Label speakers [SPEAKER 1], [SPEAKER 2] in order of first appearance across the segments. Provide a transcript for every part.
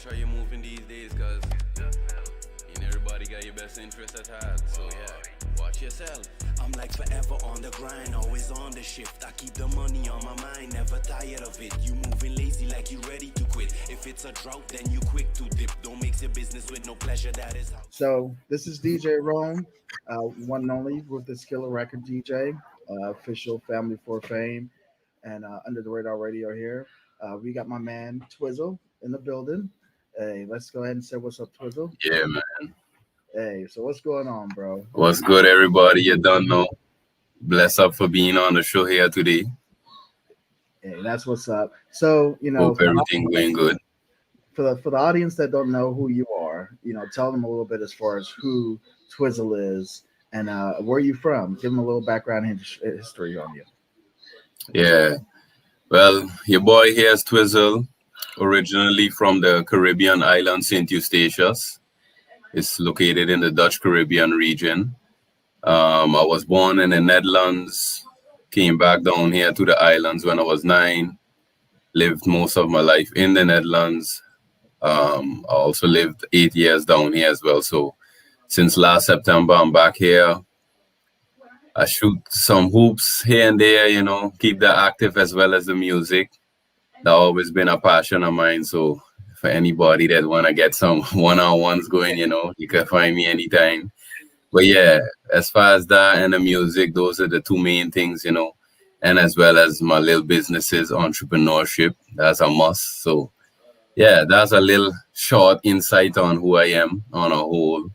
[SPEAKER 1] watch how you're moving these days, cause everybody got your best interest at heart. So yeah, watch yourself.
[SPEAKER 2] I'm like forever on the grind, always on the shift. I keep the money on my mind, never tired of it. You moving lazy like you ready to quit. If it's a drought, then you quick to dip. Don't mix your business with no pleasure, that is how.
[SPEAKER 3] So this is DJ Rome, one and only with the Skiller Record DJ, official Family for Fame, and Under the Radar Radio here. We got my man Twizzle in the building. Hey, let's go ahead and say what's up, Twizzle.
[SPEAKER 4] Yeah, man.
[SPEAKER 3] Hey, so what's going on, bro?
[SPEAKER 4] What's good, everybody? You don't know. Bless up for being on the show here today.
[SPEAKER 3] Hey, that's what's up. So
[SPEAKER 4] Hope everything going good.
[SPEAKER 3] For the audience that don't know who you are, tell them a little bit as far as who Twizzle is and where you from. Give them a little background history on you.
[SPEAKER 4] Yeah. Well, your boy here is Twizzle, originally from the Caribbean island St. Eustatius. It's located in the Dutch Caribbean region. I was born in the Netherlands, came back down here to the islands when I was 9, lived most of my life in the Netherlands. I also lived 8 years down here as well. So since last September, I'm back here. I shoot some hoops here and there, keep that active as well as the music. That's always been a passion of mine. So for anybody that want to get some one-on-ones going, you can find me anytime. But yeah, as far as that and the music, those are the two main things, and as well as my little businesses, entrepreneurship, that's a must. So yeah, that's a little short insight on who I am on a whole,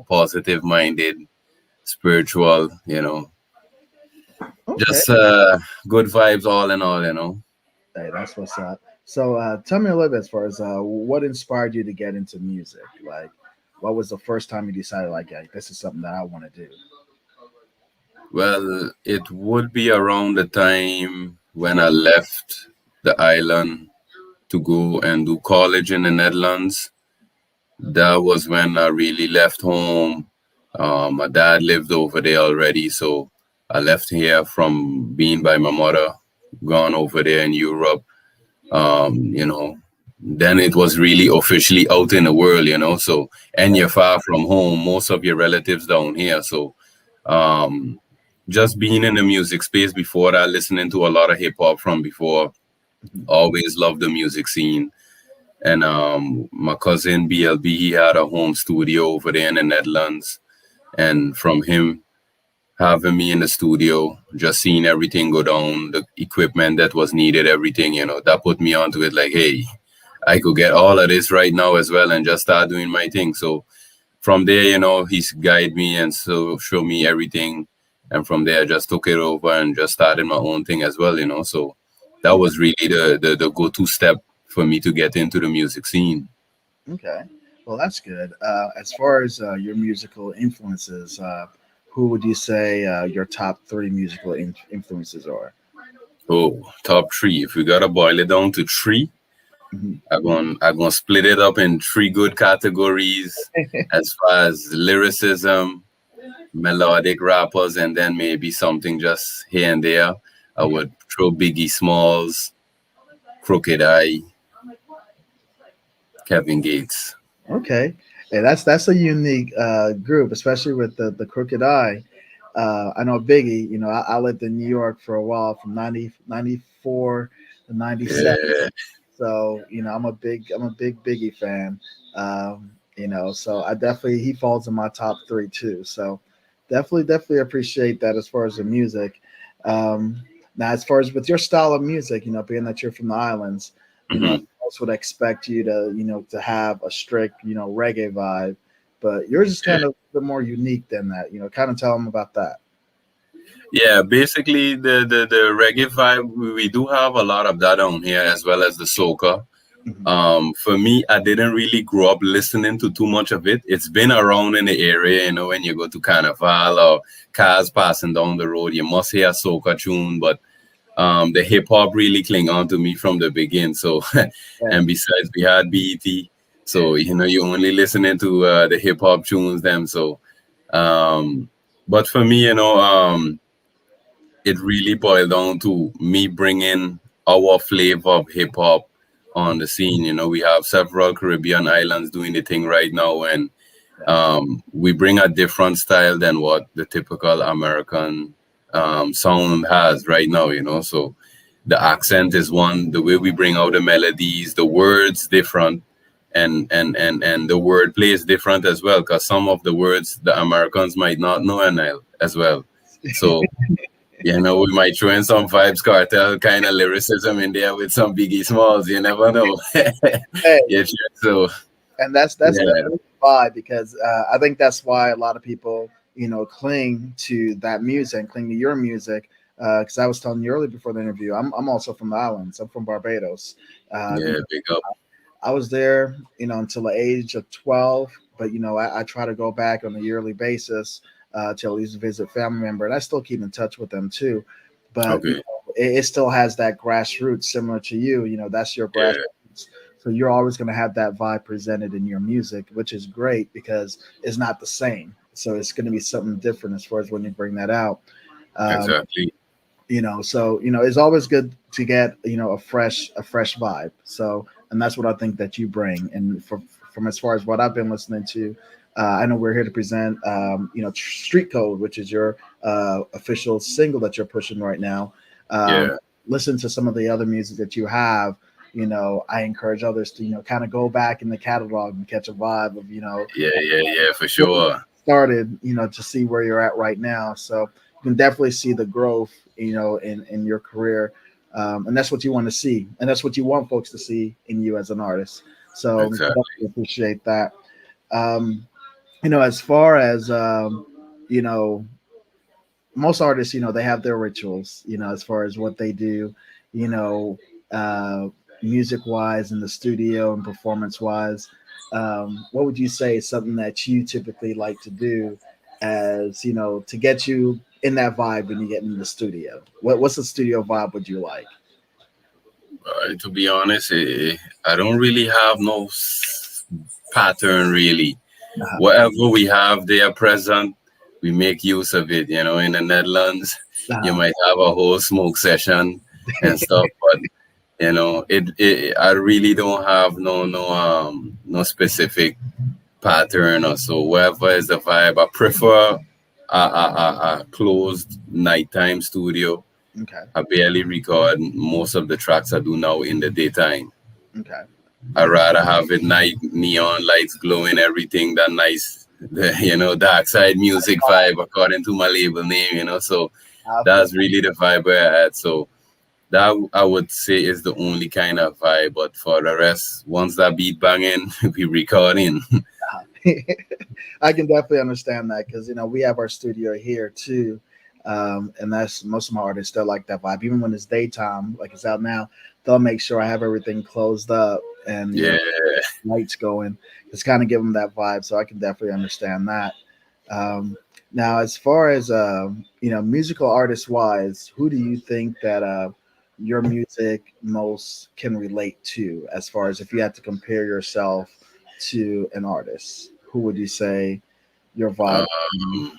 [SPEAKER 4] positive minded, spiritual,
[SPEAKER 3] Okay.
[SPEAKER 4] just good vibes all in all,
[SPEAKER 3] Hey, that's what's up. So tell me a little bit as far as what inspired you to get into music. Like, what was the first time you decided, like, yeah, this is something that I want to do?
[SPEAKER 4] Well, it would be around the time when I left the island to go and do college in the Netherlands. That was when I really left home. My dad lived over there already, so I left here from being by my mother, gone over there in Europe. Then it was really officially out in the world, so, and you're far from home, most of your relatives down here. So just being in the music space before that, listening to a lot of hip hop from before, always loved the music scene. And my cousin BLB, he had a home studio over there in the Netherlands. And from him having me in the studio, just seeing everything go down, the equipment that was needed, everything, that put me onto it like, hey, I could get all of this right now as well and just start doing my thing. So from there, he's guided me and so showed me everything. And from there, I just took it over and just started my own thing as well, So that was really the go-to step for me to get into the music scene.
[SPEAKER 3] Okay. Well, that's good. As far as your musical influences, who would you say your top 3 musical influences are?
[SPEAKER 4] Oh, top 3. If we gotta boil it down to 3, I'm gonna split it up in 3 good categories as far as lyricism, melodic rappers, and then maybe something just here and there. I would throw Biggie Smalls, Crooked Eye, Kevin Gates.
[SPEAKER 3] Okay. Hey, that's a unique group, especially with the Crooked Eye. I know Biggie. I lived in New York for a while, from 94 to 97.
[SPEAKER 4] Yeah.
[SPEAKER 3] So I'm a big Biggie fan. So he falls in my top 3 too. So definitely appreciate that as far as the music. Now, as far as with your style of music, being that you're from the islands, most would expect you to have a strict, reggae vibe, but yours is kind of a bit more unique than that. Kind of tell them about that.
[SPEAKER 4] Yeah, basically the reggae vibe, we do have a lot of that down here as well as the soca. For me, I didn't really grow up listening to too much of it. It's been around in the area, when you go to Carnival or cars passing down the road, you must hear a soca tune, but the hip hop really cling on to me from the beginning. So, and besides, we had BET, so you only listening to the hip hop tunes them. So, but for me, it really boiled down to me bringing our flavor of hip hop on the scene. You know, we have several Caribbean islands doing the thing right now, and we bring a different style than what the typical American sound has right now. You know, so the accent is one, the way we bring out the melodies, the words different, and the wordplay is different as well, because some of the words the Americans might not know and as well. So you know, we might throw in some Vibes Cartel kind of lyricism in there with some Biggie Smalls. You never know.
[SPEAKER 3] Hey,
[SPEAKER 4] Yeah, so
[SPEAKER 3] and that's
[SPEAKER 4] yeah,
[SPEAKER 3] why, because I think that's why a lot of people, cling to that music, cling to your music. Because I was telling you earlier before the interview, I'm also from the islands. I'm from Barbados.
[SPEAKER 4] yeah, big up.
[SPEAKER 3] I was there, until the age of 12. But I try to go back on a yearly basis to at least visit family member, and I still keep in touch with them too. But
[SPEAKER 4] Okay,
[SPEAKER 3] it still has that grassroots, similar to you. That's your
[SPEAKER 4] yeah,
[SPEAKER 3] grassroots. So you're always going to have that vibe presented in your music, which is great because it's not the same. So it's going to be something different as far as when you bring that out. Um,
[SPEAKER 4] exactly.
[SPEAKER 3] so it's always good to get a fresh vibe. So, and that's what I think that you bring. And from as far as what I've been listening to, I know we're here to present Street Code, which is your official single that you're pushing right now. um,
[SPEAKER 4] Yeah,
[SPEAKER 3] Listen to some of the other music that you have. I encourage others to kind of go back in the catalog and catch a vibe of
[SPEAKER 4] yeah, for
[SPEAKER 3] where you
[SPEAKER 4] sure.
[SPEAKER 3] started, to see where you're at right now. So you can definitely see the growth, in your career. And that's what you want to see. And that's what you want folks to see in you as an artist. So
[SPEAKER 4] Exactly.
[SPEAKER 3] definitely appreciate that. Um, as far as, you know, most artists, they have their rituals, as far as what they do, you know, uh, music wise in the studio and performance wise. What would you say is something that you typically like to do as, to get you in that vibe when you get in the studio? What's the studio vibe would you like?
[SPEAKER 4] To be honest, I don't really have no pattern really.
[SPEAKER 3] Uh-huh.
[SPEAKER 4] Whatever we have there present, we make use of it. You know, in the Netherlands, you
[SPEAKER 3] Uh-huh.
[SPEAKER 4] might have a whole smoke session and stuff, but you know, I really don't have no specific pattern or so. Whatever is the vibe, I prefer a closed nighttime studio.
[SPEAKER 3] Okay.
[SPEAKER 4] I barely record most of the tracks I do now in the daytime.
[SPEAKER 3] Okay.
[SPEAKER 4] I rather have it night, neon lights glowing, everything that nice, dark side music vibe according to my label name. So
[SPEAKER 3] I feel
[SPEAKER 4] that's really the vibe we're at. So that I would say is the only kind of vibe. But for the rest, once that beat banging, we recording.
[SPEAKER 3] I can definitely understand that because we have our studio here too, and that's most of my artists. They're like that vibe. Even when it's daytime, like it's out now, they'll make sure I have everything closed up and
[SPEAKER 4] Yeah.
[SPEAKER 3] lights going. It's kind of give them that vibe. So I can definitely understand that. Um, Now, as far as musical artist wise, who do you think that your music most can relate to? As far as if you had to compare yourself to an artist, who would you say your vibe?
[SPEAKER 4] Um,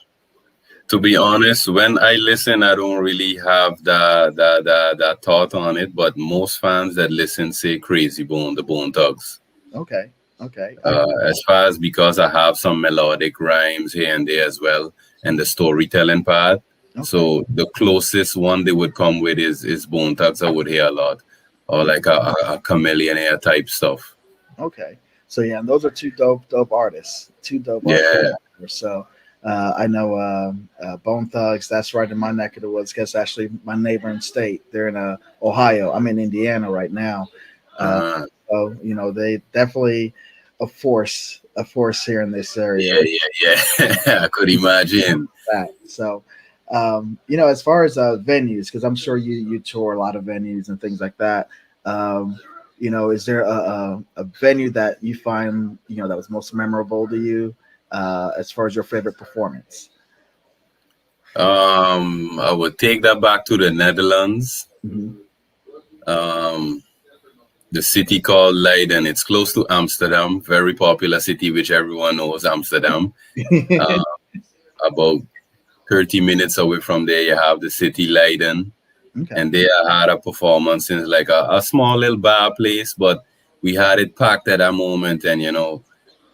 [SPEAKER 4] to be honest, when I listen, I don't really have that thought on it. But most fans that listen say Crazy Bone, the Bone Thugs.
[SPEAKER 3] Okay, okay,
[SPEAKER 4] As far as because I have some melodic rhymes here and there as well, and the storytelling part.
[SPEAKER 3] okay,
[SPEAKER 4] So the closest one they would come with is Bone Thugs. I would hear a lot, or like a chameleon air type stuff.
[SPEAKER 3] okay. So yeah, and those are two dope artists, two dope artists.
[SPEAKER 4] Yeah.
[SPEAKER 3] So I know Bone Thugs. That's right in my neck of the woods. Because actually, my neighboring state. They're in Ohio. I'm in Indiana right now. Uh,
[SPEAKER 4] Uh,
[SPEAKER 3] so they definitely a force here in this area.
[SPEAKER 4] yeah. I could imagine.
[SPEAKER 3] That. So, as far as venues, because I'm sure you tour a lot of venues and things like that. Is there a venue that you find that was most memorable to you, as far as your favorite performance?
[SPEAKER 4] I would take that back to the Netherlands.
[SPEAKER 3] Hmm.
[SPEAKER 4] Um, the city called Leiden. It's close to Amsterdam, very popular city, which everyone knows Amsterdam. Uh, about 30 minutes away from there, you have the city Leiden.
[SPEAKER 3] Okay.
[SPEAKER 4] and they had a performance in like a small little bar place, but we had it packed at that moment. And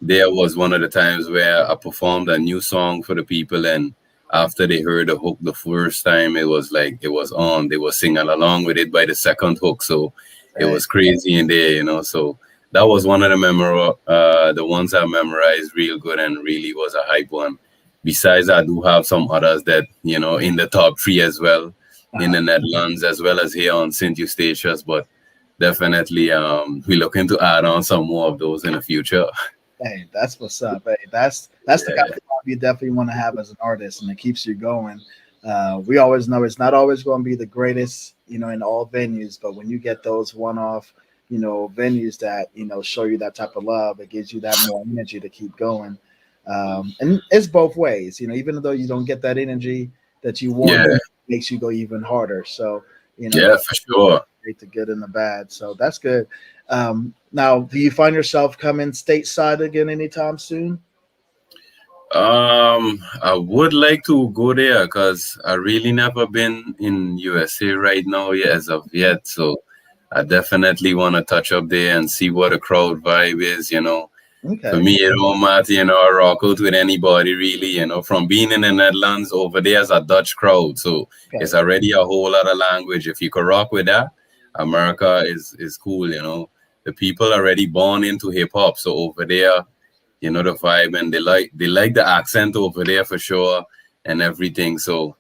[SPEAKER 4] there was one of the times where I performed a new song for the people, and after they heard the hook the first time, it was like it was on. They were singing along with it by the second hook, so it
[SPEAKER 3] Hey,
[SPEAKER 4] was crazy in there. So that was one of the ones I memorized real good and really was a hype one. Besides, I do have some others that in the top three as well in
[SPEAKER 3] uh,
[SPEAKER 4] the Netherlands as well as here on Saint Eustatius, but definitely we looking to add on some more of those in the future.
[SPEAKER 3] hey, that's what's up. Hey, that's the kind
[SPEAKER 4] Yeah,
[SPEAKER 3] of job you definitely want to have as an artist, and it keeps you going. We always know it's not always going to be the greatest, in all venues, but when you get those one-off, venues that show you that type of love, it gives you that more energy to keep going. And it's both ways, even though you don't get that energy that you want,
[SPEAKER 4] yeah,
[SPEAKER 3] it makes you go even harder. So,
[SPEAKER 4] yeah,
[SPEAKER 3] that
[SPEAKER 4] for sure.
[SPEAKER 3] the good and the bad. So that's good. Now, do you find yourself coming stateside again anytime soon?
[SPEAKER 4] I would like to go there because I really never been in USA right now yet as of yet. So I definitely want to touch up there and see what the crowd vibe is. For
[SPEAKER 3] Okay.
[SPEAKER 4] me, it don't matter, I rock out with anybody really. From being in the Netherlands over there's a Dutch crowd. So
[SPEAKER 3] Okay.
[SPEAKER 4] it's already a whole other language. If you could rock with that, America is cool. The people already born into hip hop. So over there, the vibe, and they like the accent over there for sure and everything. So,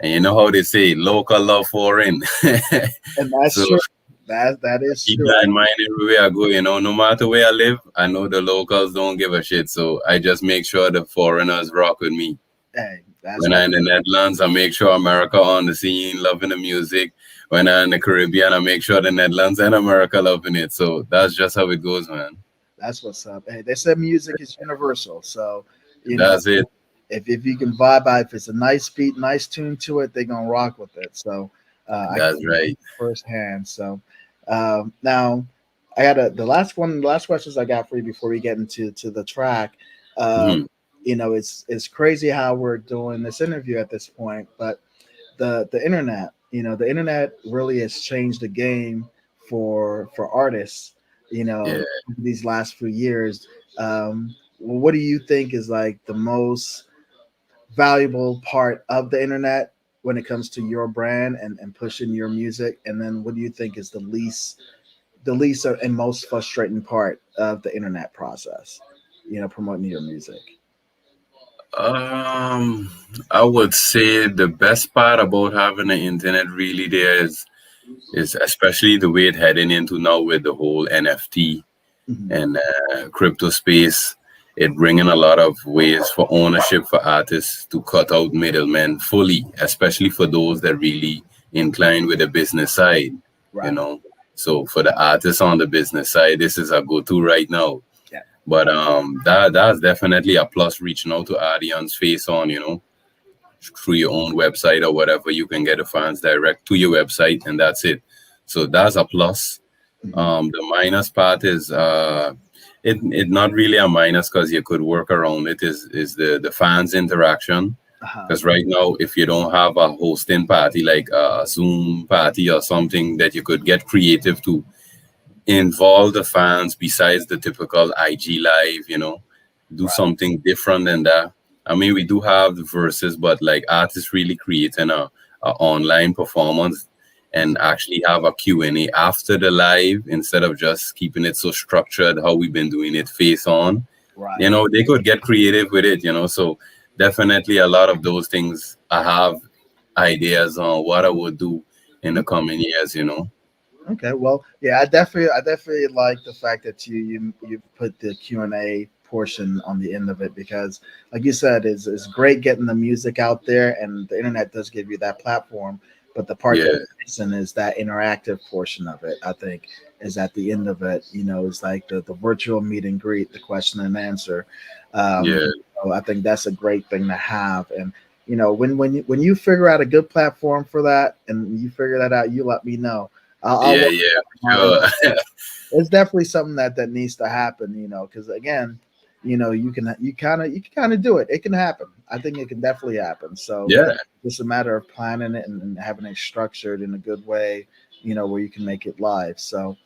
[SPEAKER 4] and you know how they say local love foreign.
[SPEAKER 3] And that's
[SPEAKER 4] So
[SPEAKER 3] true. That is
[SPEAKER 4] keep
[SPEAKER 3] true.
[SPEAKER 4] that in mind everywhere I go. No matter where I live, I know the locals don't give a shit. So I just make sure the foreigners rock with me.
[SPEAKER 3] Hey, that's
[SPEAKER 4] When
[SPEAKER 3] that.
[SPEAKER 4] I'm in the Netherlands, I make sure America on the scene, loving the music. When I'm in the Caribbean, I make sure the Netherlands and America loving it. So that's just how it goes, man.
[SPEAKER 3] That's what's up. Hey, they said music is universal. So, you know,
[SPEAKER 4] That's it.
[SPEAKER 3] if you can vibe out, if it's a nice beat, nice tune to it, they're gonna rock with it. So, I can
[SPEAKER 4] That's right.
[SPEAKER 3] firsthand. So, now I got the last questions I got for you before we get into the track.
[SPEAKER 4] Mhm.
[SPEAKER 3] It's crazy how we're doing this interview at this point, but the internet, the internet really has changed the game for artists.
[SPEAKER 4] Yeah.
[SPEAKER 3] These last few years. What do you think is like the most valuable part of the internet when it comes to your brand and pushing your music? And then what do you think is the least and most frustrating part of the internet process? Promoting your music.
[SPEAKER 4] Um, I would say the best part about having the internet really there is especially the way it heading into now with the whole NFT
[SPEAKER 3] Mhm.
[SPEAKER 4] and crypto space. It bringing a lot of ways for ownership for artists to cut out middlemen fully, especially for those that really inclined with the business side. You
[SPEAKER 3] Right.
[SPEAKER 4] know, so for the artists on the business side, this is a go-to right now.
[SPEAKER 3] Yeah.
[SPEAKER 4] But that's definitely a plus reaching out to audience face on, through your own website or whatever. You can get the fans direct to your website and that's it. So that's a plus.
[SPEAKER 3] Mhm.
[SPEAKER 4] The minus part is it not really a minus because you could work around it is the fans interaction.
[SPEAKER 3] Uh-huh.
[SPEAKER 4] Because right now, if you don't have a hosting party like a Zoom party or something that you could get creative to involve the fans besides the typical IG live, do
[SPEAKER 3] Right.
[SPEAKER 4] something different than that. I mean, we do have the verses, but like artists really creating a online performance and actually have a Q&A after the live instead of just keeping it so structured how we've been doing it face on.
[SPEAKER 3] Right.
[SPEAKER 4] They could get creative with it. So definitely a lot of those things I have ideas on what I would do in the coming years.
[SPEAKER 3] Okay, well, yeah, I definitely like the fact that you put the Q&A portion on the end of it because, like you said, it's great getting the music out there, and the internet does give you that platform. But the part
[SPEAKER 4] Yeah,
[SPEAKER 3] that's missing is that interactive portion of it. I think is at the end of it. It's like the virtual meet and greet, the question and answer.
[SPEAKER 4] yeah,
[SPEAKER 3] So I think that's a great thing to have, and when you figure out a good platform for that, and you figure that out, you let me know. I'll
[SPEAKER 4] yeah,
[SPEAKER 3] work
[SPEAKER 4] yeah,
[SPEAKER 3] on it.
[SPEAKER 4] for sure.
[SPEAKER 3] It's definitely something that needs to happen, because again, you kind of do it. It can happen. I think it can definitely happen. So
[SPEAKER 4] Yeah,
[SPEAKER 3] it's a matter of planning it and having it structured in a good way, where you can make it live. So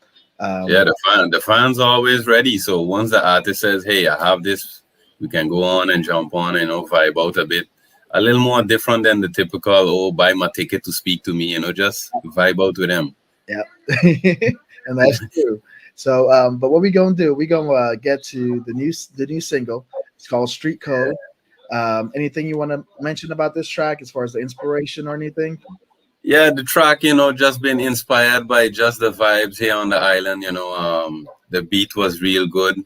[SPEAKER 4] yeah. The fans are always ready. So once the artist says, "Hey, I have this," we can go on and jump on and vibe out a bit. A little more different than the typical, "Oh, buy my ticket to speak to me," just vibe out with them.
[SPEAKER 3] yeah, and that's true. So, but what we gonna do? We gonna get to the new single. It's called Street Code. Anything you want to mention about this track as far as the inspiration or anything?
[SPEAKER 4] Yeah, the track, just been inspired by just the vibes here on the island. The beat was real good.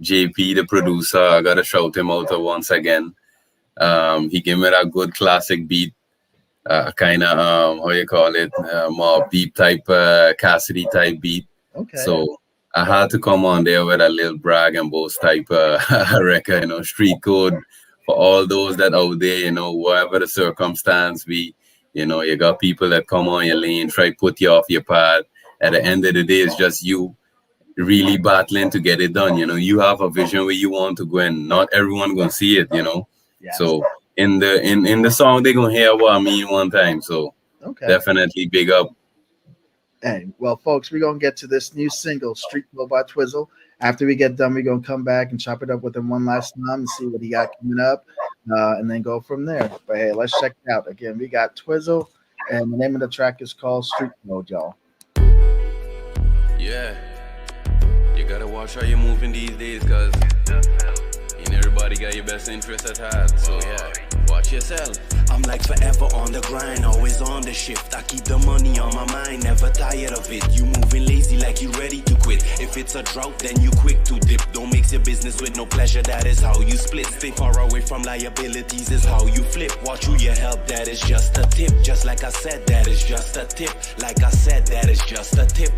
[SPEAKER 4] JP, the producer, I gotta shout him out once again. He gave me that good classic beat, kind of how you call it, more beat type, Cassidy type beat.
[SPEAKER 3] Okay.
[SPEAKER 4] So I had to come on there with a little brag and boast type record, street code for all those that out there, whatever the circumstance be, you got people that come on your lane, try to put you off your path. At the end of the day, it's just you really battling to get it done. You have a vision where you want to go, and not everyone gonna see it.
[SPEAKER 3] Yes.
[SPEAKER 4] So in the song, they gonna hear what I mean one time. So
[SPEAKER 3] Okay.
[SPEAKER 4] definitely big up.
[SPEAKER 3] Hey, well, folks, we're gonna get to this new single, Street Code by Twizzle. After we get done, we're gonna come back and chop it up with him one last time and see what he got coming up, and then go from there. But hey, let's check it out. Again, we got Twizzle, and the name of the track is called Street Code, y'all.
[SPEAKER 1] Yeah, you gotta watch how you're moving these days, cause everybody got your best interest at heart. So yeah, watch yourself.
[SPEAKER 2] I'm like forever on the grind, always on the shift. I keep the money on my mind, never tired of it. You moving lazy like you ready to quit. If it's a drought, then you quick to dip. Don't mix your business with no pleasure, that is how you split. Stay far away from liabilities is how you flip. Watch who you help, that is just a tip. Just like I said, that is just a tip. Like I said, that is just a tip.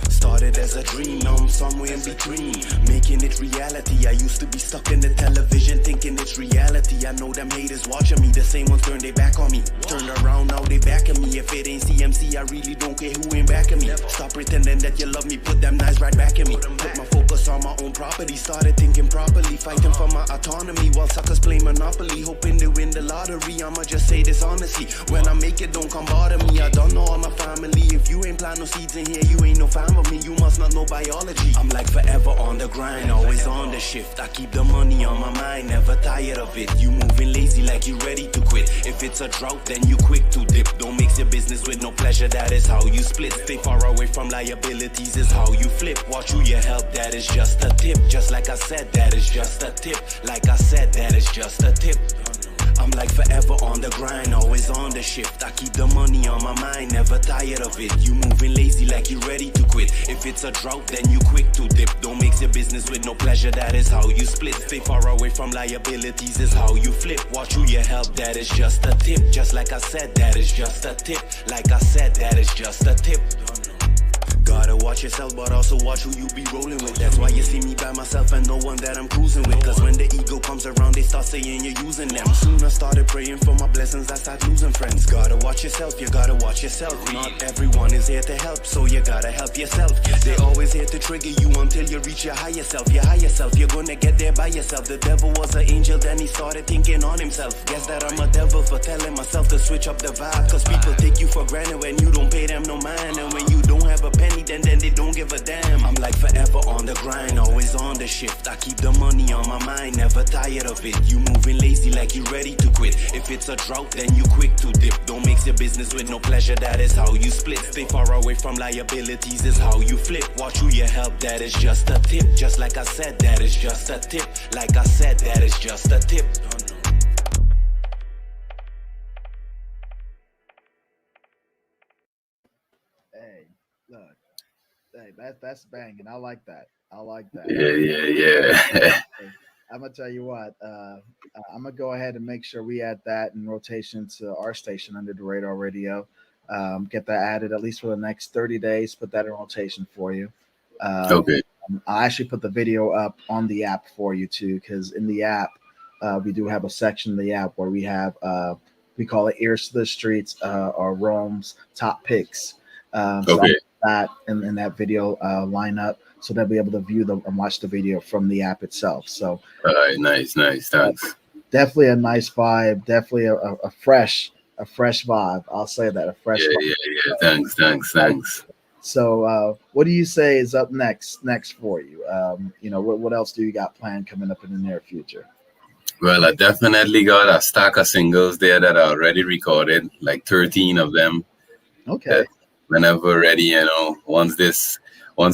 [SPEAKER 2] Started as a dream, now I'm somewhere in between, making it reality. I used to be stuck in the television thinking it's reality. I know them haters watching me, the same ones turn their back on me. Turned around, now they backing me. If it ain't CMC, I really don't care who ain't backing me. Stop pretending that you love me, put them knives right back at me. Put my focus on my own property, started thinking properly, fighting for my autonomy while suckers play Monopoly, hoping to win the lottery. I'ma just say this honestly, when I make it, don't come bother me. I don't know all my family. If you ain't plant no seeds in here, you ain't no fan of me. You must not know biology. I'm like forever on the grind, always on the shift. I keep the money on my mind, never tired of it. You moving lazy like you ready to quit. If it's a drought, then you quick to dip. Don't mix your business with no pleasure, that is how you split. Stay far away from liabilities is how you flip. Watch who you help, that is just a tip. Just like I said, that is just a tip. Like I said, that is just a tip. I'm like forever on the grind, always on the shift. I keep the money on my mind, never tired of it. You moving lazy like you ready to quit. If it's a drought, then you quick to dip. Don't mix your business with no pleasure, that is how you split. Stay far away from liabilities is how you flip. Watch who you help, that is just a tip. Just like I said, that is just a tip. Like I said, that is just a tip. Gotta watch yourself, but also watch who you be rolling with. That's why you see me by myself and no one that I'm cruising with. Cause when the ego comes around, they start saying you're using them. Soon I started praying for my blessings, I start losing friends. Gotta watch yourself, you gotta watch yourself. Not everyone is here to help, so you gotta help yourself. They always here to trigger you until you reach your higher self. Your higher self, you're gonna get there by yourself. The devil was an angel, then he started thinking on himself. Guess that I'm a devil for telling myself to switch up the vibe. Cause people take you for granted when you don't pay them no mind. And when you don't have a penny, then they don't give a damn. I'm like forever on the grind, always on the shift. I keep the money on my mind, never tired of it. You moving lazy like you ready to quit. If it's a drought, then you quick to dip. Don't mix your business with no pleasure, that is how you split. Stay far away from liabilities is how you flip. Watch who you help, that is just a tip. Just like I said, that is just a tip. Like I said, that is just a tip.
[SPEAKER 3] Hey, look. Hey, that's banging. I like that. I like that.
[SPEAKER 4] Yeah.
[SPEAKER 3] I'm gonna tell you what. I'm gonna go ahead and make sure we add that in rotation to our station under the radar radio. Get that added at least for the next 30 days. Put that in rotation for you.
[SPEAKER 4] Okay.
[SPEAKER 3] I actually put the video up on the app for you too, because in the app we do have a section in the app where we have we call it Ears to the Streets or Rome's top picks. So
[SPEAKER 4] Okay.
[SPEAKER 3] that in that video lineup. so they'll be able to view them and watch the video from the app itself. So
[SPEAKER 4] All right, nice, thanks.
[SPEAKER 3] definitely a nice vibe, definitely a fresh vibe. I'll say that, a fresh vibe.
[SPEAKER 4] Yeah. Thanks.
[SPEAKER 3] So what do you say is up next for you? What else do you got planned coming up in the near future?
[SPEAKER 4] Well, I definitely got a stack of singles there that are already recorded, like 13 of them.
[SPEAKER 3] Okay.
[SPEAKER 4] That whenever ready, once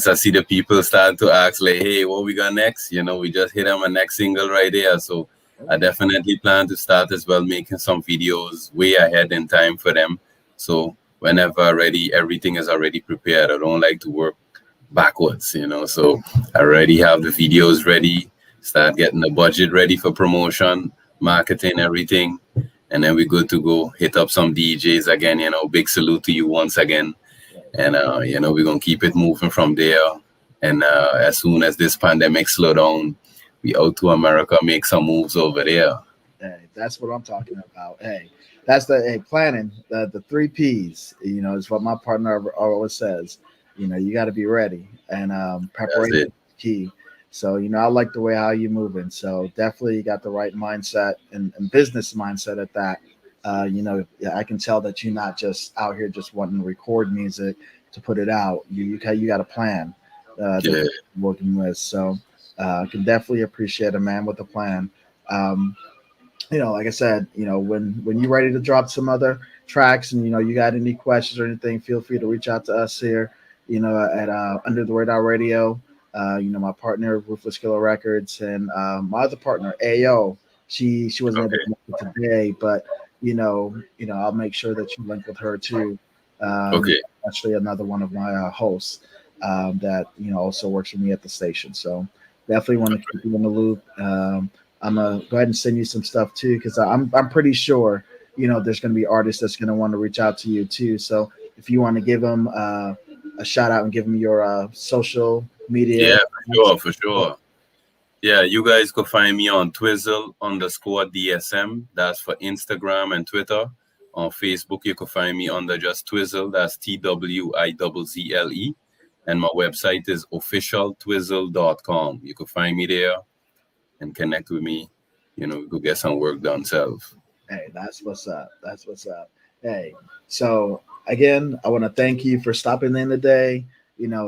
[SPEAKER 4] I see the people start to ask, like, hey, what we got next? We just hit on my next single right there. So I definitely plan to start as well making some videos way ahead in time for them. So whenever ready, everything is already prepared. I don't like to work backwards, So I already have the videos ready, start getting the budget ready for promotion, marketing, everything. And then we're good to go. Hit up some DJs again, big salute to you once again. And, we're going to keep it moving from there. And as soon as this pandemic slow down, we out to America, make some moves over there.
[SPEAKER 3] Hey, that's what I'm talking about. Hey, that's the planning, the 3 Ps, is what my partner always says. You got to be ready, and preparation is key. So, I like the way how you're moving. So definitely you got the right mindset and business mindset at that. I can tell that you're not just out here just wanting to record music to put it out. You got a plan that you're working with. So I can definitely appreciate a man with a plan. Like I said, when you're ready to drop some other tracks and, you got any questions or anything, feel free to reach out to us here, at Under the Radar Radio. My partner, Ruthless Killer Records, and my other partner, AO. She wasn't able to make it today, but I'll make sure that you link with her too. Actually, another one of my hosts that also works for me at the station. So definitely want to keep you in the loop. I'm gonna go ahead and send you some stuff too, because I'm pretty sure there's gonna be artists that's gonna want to reach out to you too. So if you want to give them a shout out and give them your social media.
[SPEAKER 4] Yeah, for sure. Yeah, you guys could find me on Twizzle_DSM. That's for Instagram and Twitter. On Facebook, you could find me under just Twizzle. That's TWIZZLE. And my website is officialtwizzle.com. You could find me there and connect with me. We could get some work done self.
[SPEAKER 3] Hey, that's what's up. Hey, so again, I want to thank you for stopping in today,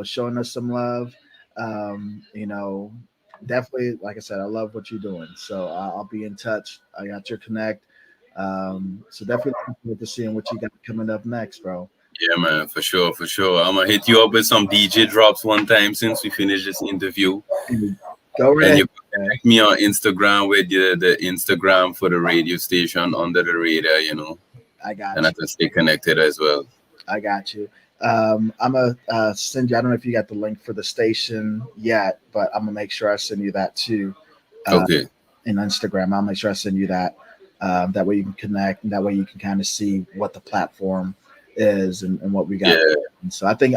[SPEAKER 3] showing us some love. Definitely, like I said, I love what you're doing. So I'll be in touch. I got your connect. So definitely looking forward to seeing what you got coming up next, bro.
[SPEAKER 4] Yeah, man, for sure. I'm going to hit you up with some DJ drops one time since we finish this interview.
[SPEAKER 3] Go right.
[SPEAKER 4] And you can connect me on Instagram with the Instagram for the radio station, Under the Radar,
[SPEAKER 3] I got
[SPEAKER 4] and
[SPEAKER 3] you.
[SPEAKER 4] I can stay connected as well.
[SPEAKER 3] I got you. I'm going to send you, I don't know if you got the link for the station yet, but I'm going to make sure I send you that too. In Instagram, I'll make sure I send you that. That way you can connect, and that way you can kind of see what the platform is and what we got.
[SPEAKER 4] Yeah.
[SPEAKER 3] And so I think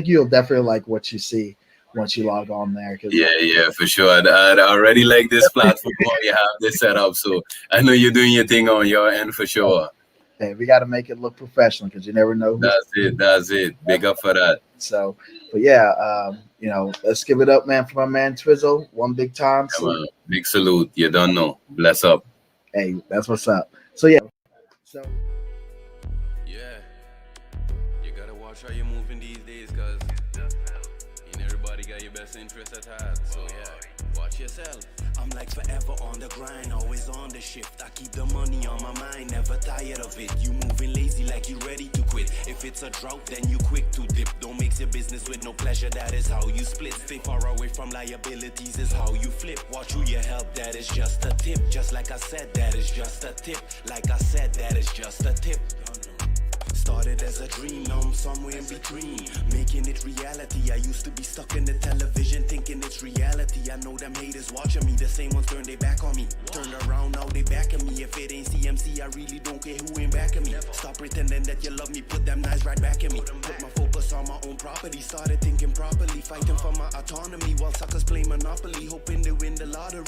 [SPEAKER 3] you'll definitely like what you see once you log on there.
[SPEAKER 4] Yeah, for sure. I already like this platform how you have this set up, so I know you're doing your thing on your end for sure.
[SPEAKER 3] Hey, we got to make it look professional because you never know.
[SPEAKER 4] That's it. Big up for that.
[SPEAKER 3] So, but yeah, let's give it up, man, for my man Twizzle. One big time.
[SPEAKER 4] Yeah, big salute. You don't know. Bless up.
[SPEAKER 3] Hey, that's what's up. So yeah.
[SPEAKER 1] Yeah. You gotta watch how you're moving these days, cause everybody got your best interest at heart. So yeah, watch yourself.
[SPEAKER 2] I'm like forever on the grind, always on the shift. I keep the money on my mind, never tired of it. You moving lazy like you ready to quit. If it's a drought, then you quick to dip. Don't mix your business with no pleasure, that is how you split. Stay far away from liabilities is how you flip. Watch who you help, that is just a tip. Just like I said, that is just a tip. Like I said, that is just a tip. Started as a dream, now I'm somewhere in between, making it reality. I used to be stuck in the television thinking it's reality. I know them haters watching me, the same ones turn their back on me. Turned around, now they backing me. If it ain't CMC, I really don't care who ain't backing me. Stop pretending that you love me, put them knives right back at me. Put my focus on my own property, started thinking properly, fighting for my autonomy while suckers play Monopoly, hoping to win the lottery.